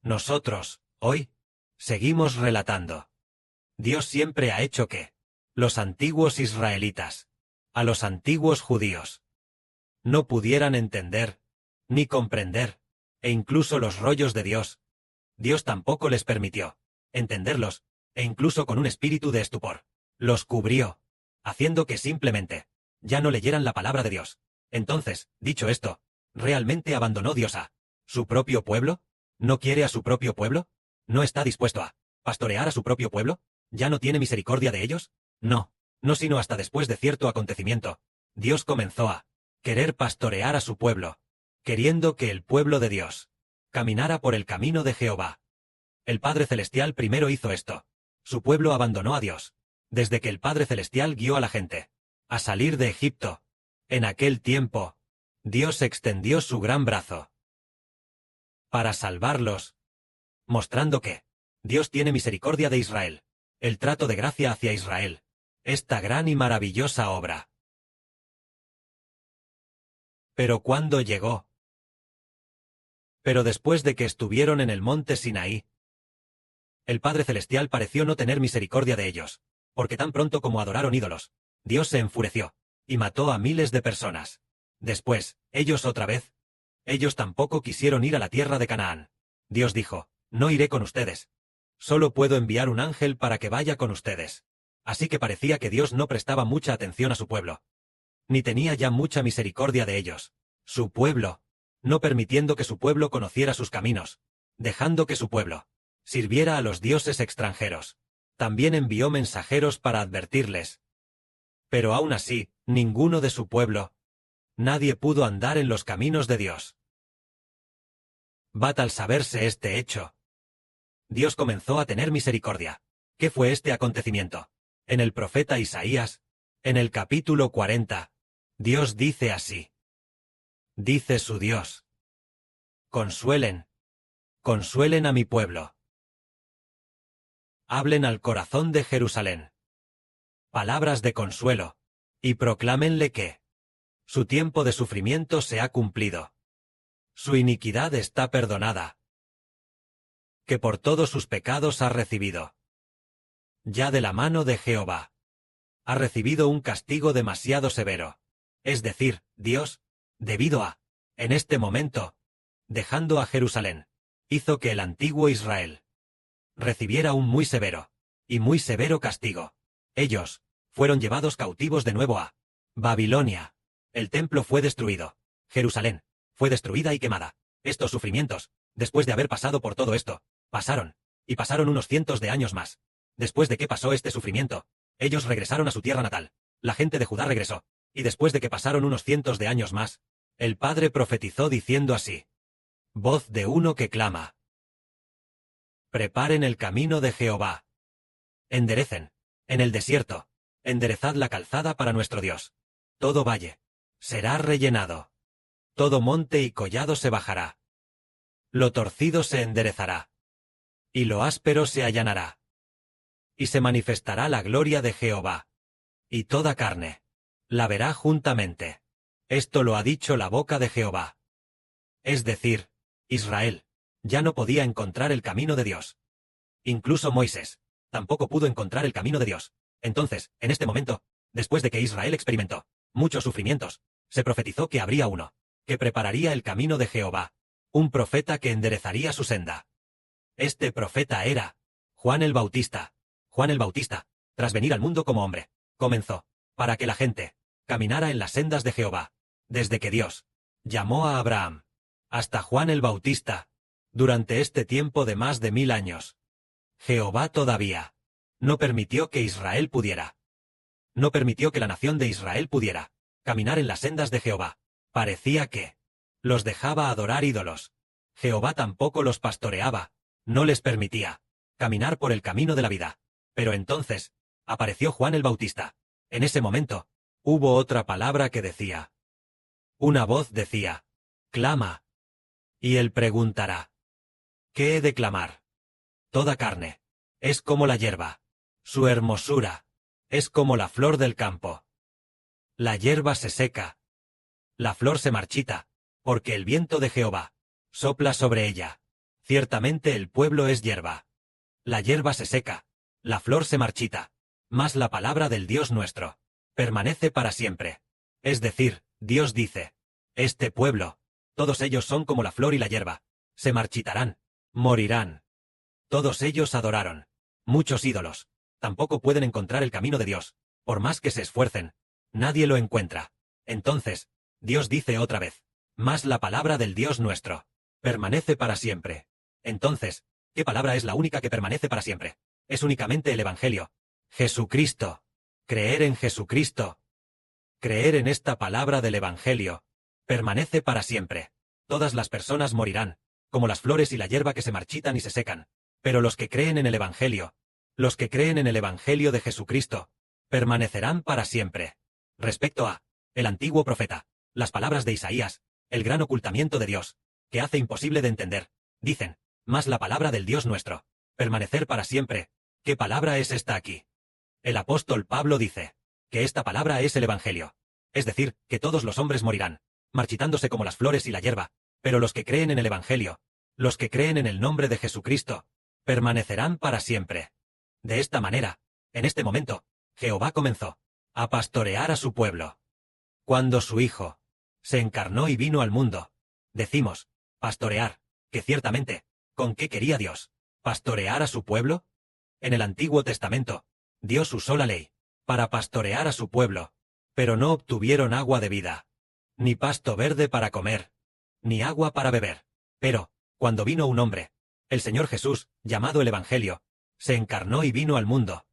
Nosotros, hoy, seguimos relatando. Dios siempre ha hecho que los antiguos israelitas, a los antiguos judíos, no pudieran entender, ni comprender, e incluso los rollos de Dios. Dios tampoco les permitió entenderlos, e incluso con un espíritu de estupor, los cubrió, haciendo que simplemente ya no leyeran la palabra de Dios. Entonces, dicho esto, ¿realmente abandonó Dios a su propio pueblo? ¿No quiere a su propio pueblo? ¿No está dispuesto a pastorear a su propio pueblo? ¿Ya no tiene misericordia de ellos? No, no sino hasta después de cierto acontecimiento. Dios comenzó a querer pastorear a su pueblo, queriendo que el pueblo de Dios caminara por el camino de Jehová. El Padre Celestial primero hizo esto. Su pueblo abandonó a Dios. Desde que el Padre Celestial guió a la gente a salir de Egipto, en aquel tiempo, Dios extendió su gran brazo para salvarlos, mostrando que Dios tiene misericordia de Israel, el trato de gracia hacia Israel, esta gran y maravillosa obra. Pero ¿cuándo llegó? Pero después de que estuvieron en el monte Sinaí, el Padre Celestial pareció no tener misericordia de ellos, porque tan pronto como adoraron ídolos, Dios se enfureció, y mató a miles de personas. Después, ellos otra vez. Ellos tampoco quisieron ir a la tierra de Canaán. Dios dijo, no iré con ustedes. Solo puedo enviar un ángel para que vaya con ustedes. Así que parecía que Dios no prestaba mucha atención a su pueblo. Ni tenía ya mucha misericordia de ellos. Su pueblo, no permitiendo que su pueblo conociera sus caminos, dejando que su pueblo sirviera a los dioses extranjeros. También envió mensajeros para advertirles. Pero aún así, ninguno de su pueblo, nadie pudo andar en los caminos de Dios. Al saberse este hecho, Dios comenzó a tener misericordia. ¿Qué fue este acontecimiento? En el profeta Isaías, en el capítulo 40, Dios dice así. Dice su Dios. Consuelen, consuelen a mi pueblo. Hablen al corazón de Jerusalén palabras de consuelo, y proclámenle que su tiempo de sufrimiento se ha cumplido. Su iniquidad está perdonada. Que por todos sus pecados ha recibido. Ya de la mano de Jehová. Ha recibido un castigo demasiado severo. Es decir, Dios, debido a, en este momento, dejando a Jerusalén, hizo que el antiguo Israel recibiera un muy severo, y muy severo castigo. Ellos fueron llevados cautivos de nuevo a Babilonia. El templo fue destruido. Jerusalén fue destruida y quemada. Estos sufrimientos, después de haber pasado por todo esto, pasaron, y pasaron unos cientos de años más. Después de que pasó este sufrimiento, ellos regresaron a su tierra natal. La gente de Judá regresó, y después de que pasaron unos cientos de años más, el Padre profetizó diciendo así. Voz de uno que clama. Preparen el camino de Jehová. Enderecen, en el desierto, enderezad la calzada para nuestro Dios. Todo valle será rellenado. Todo monte y collado se bajará. Lo torcido se enderezará. Y lo áspero se allanará. Y se manifestará la gloria de Jehová. Y toda carne la verá juntamente. Esto lo ha dicho la boca de Jehová. Es decir, Israel ya no podía encontrar el camino de Dios. Incluso Moisés tampoco pudo encontrar el camino de Dios. Entonces, en este momento, después de que Israel experimentó muchos sufrimientos, se profetizó que habría uno que prepararía el camino de Jehová, un profeta que enderezaría su senda. Este profeta era Juan el Bautista. Juan el Bautista, tras venir al mundo como hombre, comenzó para que la gente caminara en las sendas de Jehová, desde que Dios llamó a Abraham hasta Juan el Bautista, durante este tiempo de más de 1000 años. Jehová todavía no permitió que Israel pudiera. No permitió que la nación de Israel pudiera caminar en las sendas de Jehová. Parecía que los dejaba adorar ídolos. Jehová tampoco los pastoreaba, no les permitía caminar por el camino de la vida. Pero entonces apareció Juan el Bautista. En ese momento hubo otra palabra que decía. Una voz decía, clama. Y él preguntará, ¿qué he de clamar? Toda carne es como la hierba. Su hermosura es como la flor del campo. La hierba se seca. La flor se marchita, porque el viento de Jehová sopla sobre ella. Ciertamente el pueblo es hierba. La hierba se seca, la flor se marchita, mas la palabra del Dios nuestro permanece para siempre. Es decir, Dios dice, este pueblo, todos ellos son como la flor y la hierba, se marchitarán, morirán. Todos ellos adoraron muchos ídolos, tampoco pueden encontrar el camino de Dios, por más que se esfuercen, nadie lo encuentra. Entonces, Dios dice otra vez, mas la palabra del Dios nuestro permanece para siempre. Entonces, ¿qué palabra es la única que permanece para siempre? Es únicamente el Evangelio. Jesucristo. Creer en Jesucristo. Creer en esta palabra del Evangelio permanece para siempre. Todas las personas morirán, como las flores y la hierba que se marchitan y se secan. Pero los que creen en el Evangelio, los que creen en el Evangelio de Jesucristo, permanecerán para siempre. Respecto a el antiguo profeta, las palabras de Isaías, el gran ocultamiento de Dios, que hace imposible de entender, dicen, mas la palabra del Dios nuestro, permanecer para siempre. ¿Qué palabra es esta aquí? El apóstol Pablo dice, que esta palabra es el Evangelio. Es decir, que todos los hombres morirán, marchitándose como las flores y la hierba, pero los que creen en el Evangelio, los que creen en el nombre de Jesucristo, permanecerán para siempre. De esta manera, en este momento, Jehová comenzó a pastorear a su pueblo. Cuando su Hijo se encarnó y vino al mundo, decimos, pastorear, que ciertamente, ¿con qué quería Dios pastorear a su pueblo? En el Antiguo Testamento, Dios usó la ley para pastorear a su pueblo, pero no obtuvieron agua de vida, ni pasto verde para comer, ni agua para beber. Pero, cuando vino un hombre, el Señor Jesús, llamado el Evangelio, se encarnó y vino al mundo.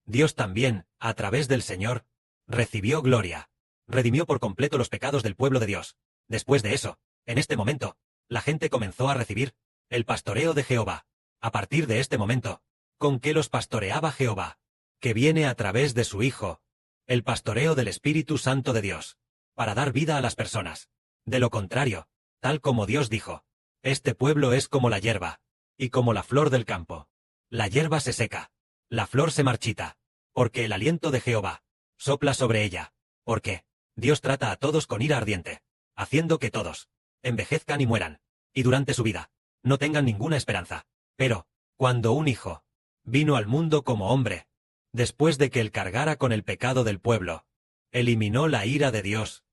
Dios también, a través del Señor, recibió gloria, redimió por completo los pecados del pueblo de Dios. Después de eso, en este momento, la gente comenzó a recibir el pastoreo de Jehová. A partir de este momento, ¿con qué los pastoreaba Jehová? Que viene a través de su Hijo, el pastoreo del Espíritu Santo de Dios, para dar vida a las personas. De lo contrario, tal como Dios dijo, este pueblo es como la hierba, y como la flor del campo. La hierba se seca, la flor se marchita, porque el aliento de Jehová sopla sobre ella, porque Dios trata a todos con ira ardiente, haciendo que todos envejezcan y mueran, y durante su vida no tengan ninguna esperanza. Pero, cuando un hijo vino al mundo como hombre, después de que él cargara con el pecado del pueblo, eliminó la ira de Dios.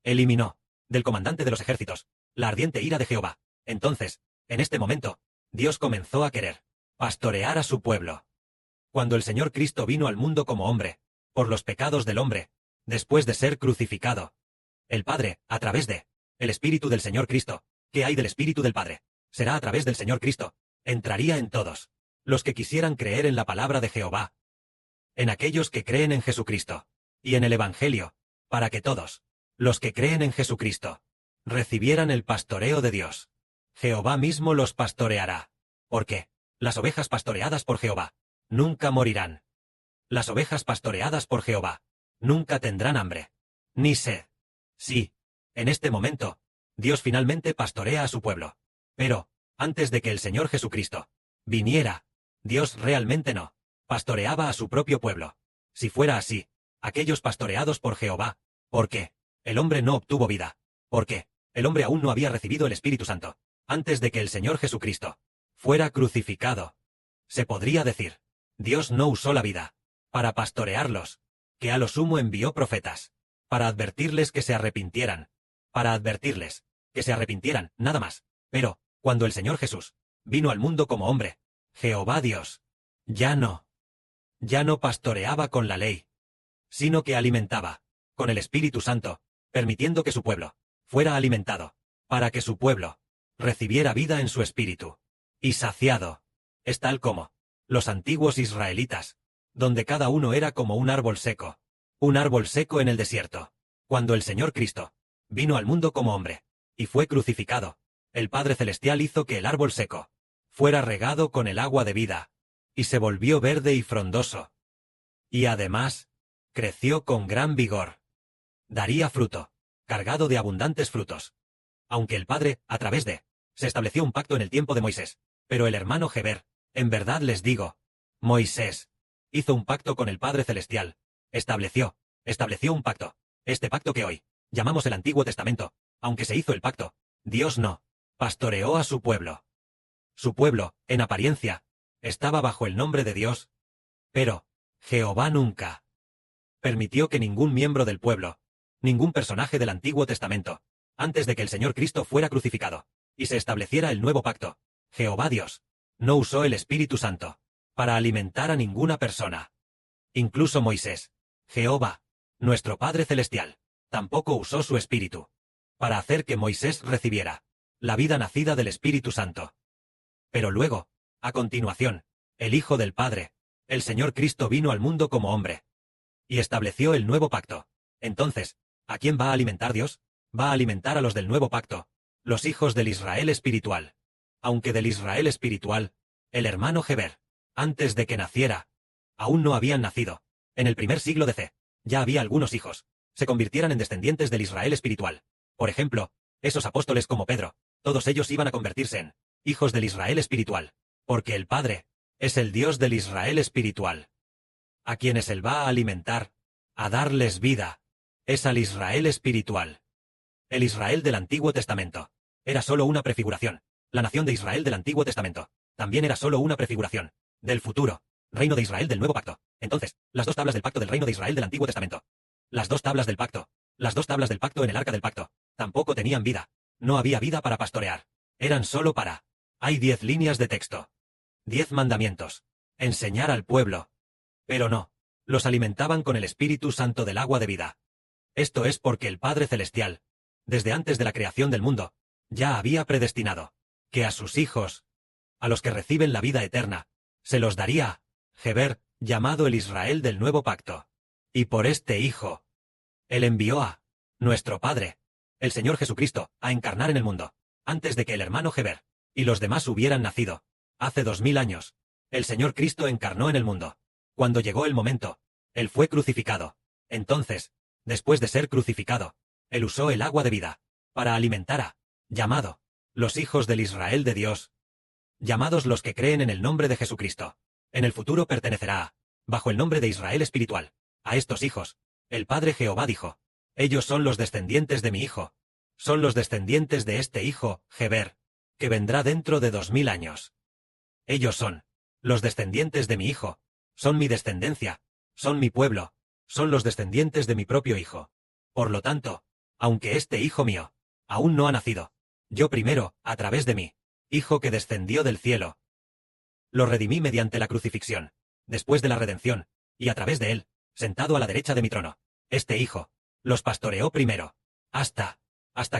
Eliminó, del comandante de los ejércitos, la ardiente ira de Jehová. Entonces, en este momento, Dios comenzó a querer pastorear a su pueblo. Cuando el Señor Cristo vino al mundo como hombre, por los pecados del hombre, después de ser crucificado, el Padre, a través de el Espíritu del Señor Cristo, ¿qué hay del Espíritu del Padre? Será a través del Señor Cristo, entraría en todos los que quisieran creer en la palabra de Jehová, en aquellos que creen en Jesucristo, y en el Evangelio, para que todos los que creen en Jesucristo recibieran el pastoreo de Dios. Jehová mismo los pastoreará, porque las ovejas pastoreadas por Jehová nunca morirán. Las ovejas pastoreadas por Jehová nunca tendrán hambre, ni sed. Sí, en este momento, Dios finalmente pastorea a su pueblo. Pero, antes de que el Señor Jesucristo viniera, Dios realmente no pastoreaba a su propio pueblo. Si fuera así, aquellos pastoreados por Jehová, ¿por qué? El hombre no obtuvo vida. ¿Por qué? El hombre aún no había recibido el Espíritu Santo, antes de que el Señor Jesucristo fuera crucificado. Se podría decir, Dios no usó la vida para pastorearlos, que a lo sumo envió profetas, para advertirles que se arrepintieran, nada más. Pero, cuando el Señor Jesús vino al mundo como hombre, Jehová Dios, ya no pastoreaba con la ley, sino que alimentaba, con el Espíritu Santo, permitiendo que su pueblo fuera alimentado, para que su pueblo recibiera vida en su espíritu, y saciado. Es tal como los antiguos israelitas, donde cada uno era como un árbol seco en el desierto. Cuando el Señor Cristo vino al mundo como hombre, y fue crucificado, el Padre Celestial hizo que el árbol seco fuera regado con el agua de vida, y se volvió verde y frondoso. Y además, creció con gran vigor. Daría fruto, cargado de abundantes frutos. Aunque el Padre, a través de, se estableció un pacto en el tiempo de Moisés, pero el hermano Heber, en verdad les digo, Moisés hizo un pacto con el Padre Celestial, estableció un pacto, este pacto que hoy llamamos el Antiguo Testamento. Aunque se hizo el pacto, Dios no pastoreó a su pueblo. Su pueblo, en apariencia, estaba bajo el nombre de Dios, pero Jehová nunca permitió que ningún miembro del pueblo, ningún personaje del Antiguo Testamento, antes de que el Señor Cristo fuera crucificado, y se estableciera el nuevo pacto, Jehová Dios, no usó el Espíritu Santo para alimentar a ninguna persona. Incluso Moisés, Jehová, nuestro Padre Celestial, tampoco usó su Espíritu para hacer que Moisés recibiera la vida nacida del Espíritu Santo. Pero luego, a continuación, el Hijo del Padre, el Señor Cristo vino al mundo como hombre y estableció el nuevo pacto. Entonces, ¿a quién va a alimentar Dios? Va a alimentar a los del nuevo pacto, los hijos del Israel espiritual. Aunque del Israel espiritual, el hermano Heber, antes de que naciera, aún no habían nacido. En el primer siglo de C, ya había algunos hijos, se convirtieran en descendientes del Israel espiritual. Por ejemplo, esos apóstoles como Pedro, todos ellos iban a convertirse en hijos del Israel espiritual, porque el Padre es el Dios del Israel espiritual. A quienes Él va a alimentar, a darles vida, es al Israel espiritual. El Israel del Antiguo Testamento era solo una prefiguración. La nación de Israel del Antiguo Testamento también era solo una prefiguración del futuro reino de Israel del Nuevo Pacto. Entonces, las dos tablas del pacto del reino de Israel del Antiguo Testamento, las dos tablas del pacto en el arca del pacto, tampoco tenían vida. No había vida para pastorear. Eran solo para. Hay 10 líneas de texto. 10 mandamientos. Enseñar al pueblo. Pero no. Los alimentaban con el Espíritu Santo del agua de vida. Esto es porque el Padre Celestial, desde antes de la creación del mundo, ya había predestinado que a sus hijos, a los que reciben la vida eterna, se los daría Heber, llamado el Israel del Nuevo Pacto. Y por este Hijo, Él envió a nuestro Padre, el Señor Jesucristo, a encarnar en el mundo, antes de que el hermano Heber y los demás hubieran nacido. Hace 2000 años, el Señor Cristo encarnó en el mundo. Cuando llegó el momento, Él fue crucificado. Entonces, después de ser crucificado, Él usó el agua de vida para alimentar a, llamado, los hijos del Israel de Dios, llamados los que creen en el nombre de Jesucristo. En el futuro pertenecerá a, bajo el nombre de Israel espiritual, a estos hijos. El Padre Jehová dijo: ellos son los descendientes de mi hijo, son los descendientes de este hijo, Heber, que vendrá dentro de 2000 años. Ellos son los descendientes de mi hijo, son mi descendencia, son mi pueblo, son los descendientes de mi propio hijo. Por lo tanto, aunque este hijo mío aún no ha nacido, yo primero, a través de mí, hijo que descendió del cielo, lo redimí mediante la crucifixión, después de la redención, y a través de él, sentado a la derecha de mi trono, este hijo los pastoreó primero, hasta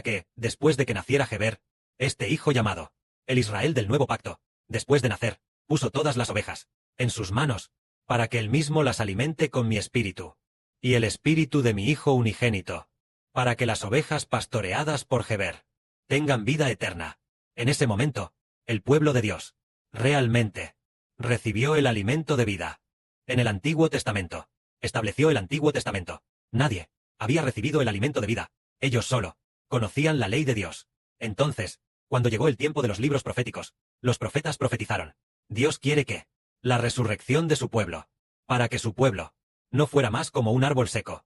que, después de que naciera Heber, este hijo llamado el Israel del Nuevo Pacto, después de nacer, puso todas las ovejas en sus manos, para que él mismo las alimente con mi espíritu, y el espíritu de mi hijo unigénito, para que las ovejas pastoreadas por Heber tengan vida eterna. En ese momento, el pueblo de Dios realmente recibió el alimento de vida. En el Antiguo Testamento, estableció el Antiguo Testamento, nadie había recibido el alimento de vida. Ellos solo conocían la ley de Dios. Entonces, cuando llegó el tiempo de los libros proféticos, los profetas profetizaron: Dios quiere que la resurrección de su pueblo, para que su pueblo no fuera más como un árbol seco,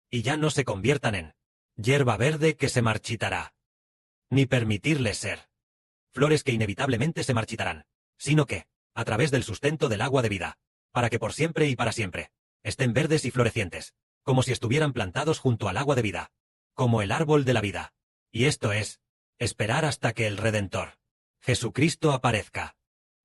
y ya no se conviertan en hierba verde que se marchitará, ni permitirles ser flores que inevitablemente se marchitarán, sino que, a través del sustento del agua de vida, para que por siempre y para siempre estén verdes y florecientes, como si estuvieran plantados junto al agua de vida, como el árbol de la vida. Y esto es esperar hasta que el Redentor, Jesucristo, aparezca.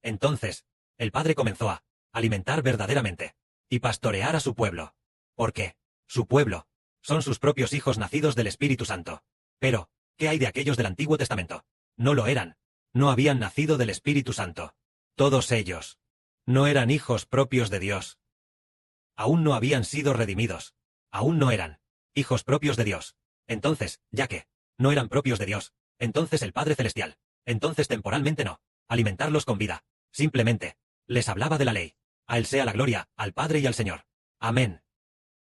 Entonces, el Padre comenzó a alimentar verdaderamente y pastorear a su pueblo, porque su pueblo son sus propios hijos nacidos del Espíritu Santo. Pero, ¿qué hay de aquellos del Antiguo Testamento? No lo eran, no habían nacido del Espíritu Santo. Todos ellos no eran hijos propios de Dios. Aún no habían sido redimidos, aún no eran hijos propios de Dios. Entonces, ya que no eran propios de Dios, entonces el Padre Celestial, entonces temporalmente no, alimentarlos con vida, simplemente les hablaba de la ley. A Él sea la gloria, al Padre y al Señor. Amén.